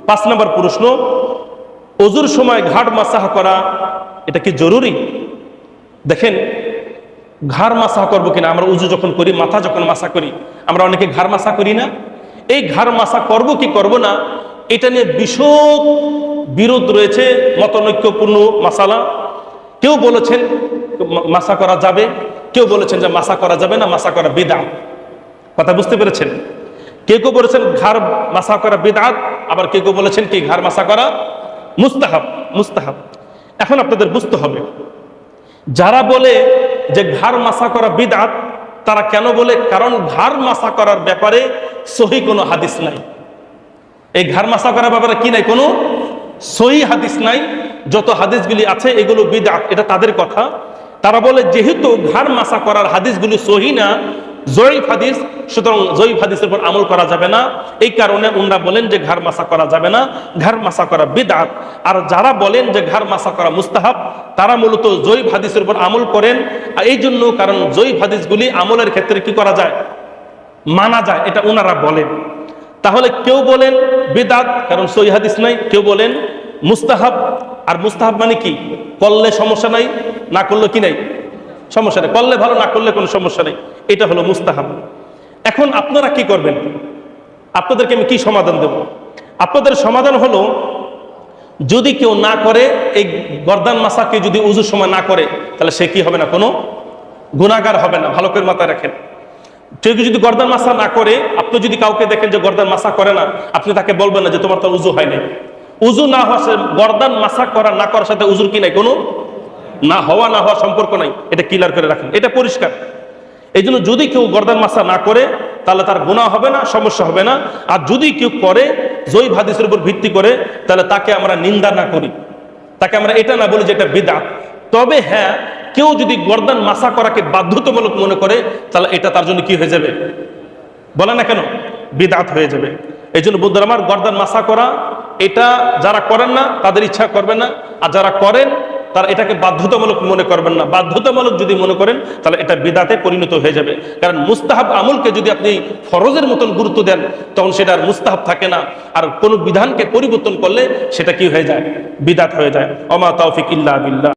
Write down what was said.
5 নম্বর প্রশ্ন, ওযুর সময় ঘাড় মাসাহ করা এটা কি জরুরি? দেখেন, ঘাড় মাসাহ করবো কিনা, আমরা উযু যখন করি, মাথা যখন মাসা করি, আমরা অনেকে ঘাড় মাসা করি না। এই ঘাড় মাসা করব কি করব না, এটা নিয়ে বিশদ বিরোধ রয়েছে, মতনৈক্যপূর্ণ মাসালা। কেউ বলেছেন মাসা করা যাবে, কেউ বলেছেন যে মাসা করা যাবে না, মাসা করা বিদআত। কথা বুঝতে পেরেছেন? কেউ কেউ বলেছেন ঘাড় মাসা করা বিদআত, আবার কেউ কেউ বলেছেন কি ঘাড় মাসা করা মুস্তাহাব। মুস্তাহাব। এখন আপনাদের বুঝতে হবে, যারা বলে যে ঘাড় মাসা করা বিদআত, তারা কেন বলে? কারণ ঘাড় মাসা করার ব্যাপারে সহি কোনো হাদিস নাই। এই ঘাড় মাসা করার ব্যাপারে কি নাই? কোনো সহি হাদিস নাই। যত হাদিসগুলি আছে এগুলো বিদআত, এটা তাদের কথা। তারা বলে যেহেতু ঘাড় মাসা করার হাদিসগুলি সহি না, জয়ীফ হাদিস, সুতরাং জয়ীফ হাদিসের উপর আমল করা যাবে না। এই কারণে উনরা বলেন যে ঘাড় মাসা করা যাবে না, ঘাড় মাসা করা বিদআত। আর যারা বলেন যে ঘাড় মাসা করা মুস্তাহাব, তারা মূলত জয়ীফ হাদিসের উপর আমল করেন। এই জন্য, কারণ জয়ীফ হাদিসগুলি আমলের ক্ষেত্রে কি করা যায়? মানা যায়, এটা উনারা বলেন। তাহলে কেউ বলেন বিদআত, কারণ সহিহ হাদিস নাই। কেউ বলেন মুস্তাহাব। আর মুস্তাহাব মানে কি? করলে সমস্যা নাই, না করলে কি নাই? সমস্যা নেই। করলে ভালো, না করলে কোনো সমস্যা নেই। এটা হলো মুস্তাহাব। এখন আপনারা কি করবেন? আপনাদেরকে আমি কি সমাধান দেব? আপনাদের সমাধান হলো, যদি কেউ না করে, এই গর্দান মাসাকে যদি উযুর সময় না করে, তাহলে সে কি হবে না? কোনো গুনাহগার হবে না। ভালো করে মাথায় রাখেন। কেউ যদি গর্দান মাসা না করে, আপনি যদি কাউকে দেখেন যে গর্দান মাসা করে না, আপনি তাকে বলবেন না যে তোমার তো উযু হয় নাই। উযু না হওয়া, গর্দান মাসা করা না করার সাথে উযুর কি নাই? কোনো না হওয়া না হওয়া সম্পর্ক নাই। এটা ক্লিয়ার করে রাখেন, এটা পরিষ্কার। এই জন্য যদি কেউ গর্দান মাসা না করে, তাহলে তার গুনাহ হবে না, সমস্যা হবে না। আর যদি কেউ করে জয়ীফ হাদিসের উপর ভিত্তি করে, তাহলে তাকে আমরা নিন্দা না করি, তাকে আমরা এটা না বলি যে এটা বিদআত। তবে হ্যাঁ, কেউ যদি গর্দান মাসা করাকে বাধ্যতামূলক মনে করে, তাহলে এটা তার জন্য কি হয়ে যাবে? বলে না কেন? বিদআত হয়ে যাবে। এই জন্য বন্ধুরা আমার, গর্দান মাসা করা এটা যারা করেন না তাদের ইচ্ছা করবেন না, আর যারা করেন তারা এটাকে বাধ্যতামূলক মনে করবেন না। বাধ্যতামূলক যদি মনে করেন, তাহলে এটা বিদআতে পরিণত হয়ে যাবে। কারণ মুস্তাহাব আমলকে যদি আপনি ফরজের মতন গুরুত্ব দেন, তখন সেটা আর মুস্তাহাব থাকে না। আর কোনো বিধানকে পরিবর্তন করলে সেটা কি হয়ে যায়? বিদআত হয়ে যায়। ওমা তাওফিক ইল্লা বিল্লাহ।